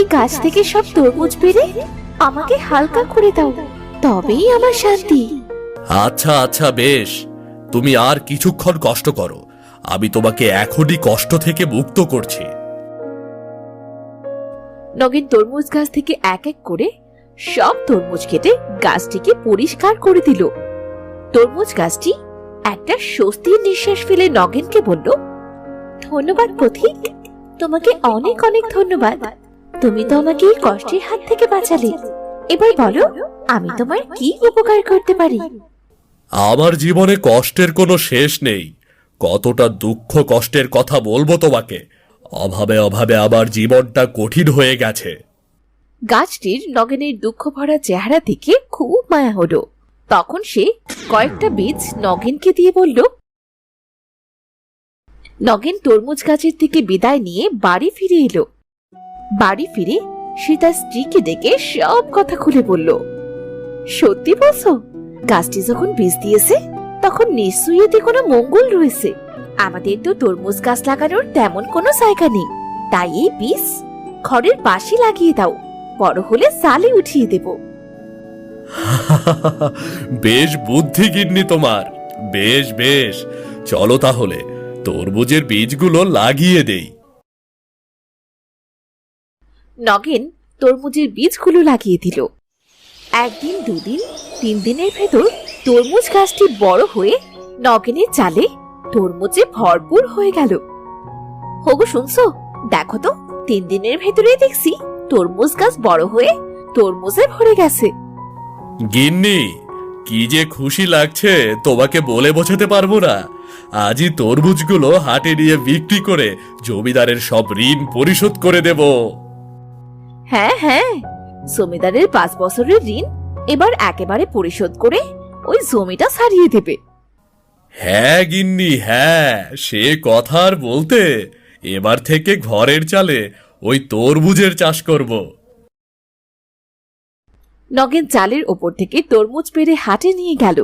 এই গাছ থেকে সব তরমুজ পেড়ে আমাকে হালকা করে দাও, তবেই আমার শান্তি। আচ্ছা আচ্ছা বেশ, তুমি আর কিছুক্ষণ কষ্ট করো, আমি তোমাকে এখনই কষ্ট থেকে মুক্ত করছি। নগেন তরমুজ গাছ থেকে এক এক করে সব তরমুজ কেটে গাছটিকে পরিষ্কার করে দিল। তরমুজ গাছটি একটা স্বস্তির নিঃশ্বাস ফেলে নগেনকে বলল, ধন্যবাদ পথিক, তোমাকে অনেক অনেক ধন্যবাদ। তুমি তো আমাকে এই কষ্টের হাত থেকে বাঁচালে। এবার বলো, আমি তোমার কি উপকার করতে পারি? আমার জীবনে কষ্টের কোনো শেষ নেই, কতটা দুঃখ কষ্টের কথা বলবো তোমাকে। অভাবে অভাবে আমার জীবনটা কঠিন হয়ে গেছে। গাছটির নগেনের দুঃখ ভরা চেহারা দেখে খুব মায়া হলো। তখন সে কয়েকটা বীজ নগেনকে দিয়ে বলল। নগেন তরমুজ গাছের থেকে বিদায় নিয়ে বাড়ি ফিরে এলো। বাড়ি ফিরে সে তার স্ত্রীকে ডেকে সব কথা খুলে বলল। সত্যি বলছো? গাছটি যখন বীজ দিয়েছে তখন নিশ্চয়ই এতে কোনো মঙ্গল রয়েছে। আমাদের তো তরমুজ গাছ লাগানোর তেমন কোনো জায়গা নেই, তাই এই বীজ ঘরের পাশে লাগিয়ে দাও, বড় হলে সালে উঠিয়ে দেব। বেশ বুদ্ধি গিন্নি তোমার, বেশ বেশ, চলো তাহলে তরমুজের বীজগুলো লাগিয়ে দেই। নগেন তরমুজের বীজগুলো লাগিয়ে দিল। একদিন, দুদিন, 3 দিনের ভেতর তরমুজ গাছটি বড় হয়ে নগেনের চালে তরমুজে ভরপুর হয়ে গেল। হগো শুনছো? দেখো তো, 3 দিনের ভেতরেই দেখছি তরমুজ গাছ বড় হয়ে তরমুজে ভরে গেছে। গিন্নি, কি যে খুশি লাগছে তোমাকে বলে বোঝাতে পারবো না। আজই তরমুজগুলো হাটে নিয়ে বিক্রি করে জমিদারের সব ঋণ পরিশোধ করে দেব। হ্যাঁ হ্যাঁ, জমিদারের 5 বছরের ঋণ এবার একেবারে পরিশোধ করে ওই জমিটা ছাড়িয়ে দেবে। হ্যাঁ গিন্নি, হ্যাঁ, সে কথা আর বলতে, এবার থেকে ঘরের চালে ওই তরমুজের চাষ করব। নগেন চালের ওপর থেকে তরমুজ পেড়ে হাটে নিয়ে গেল।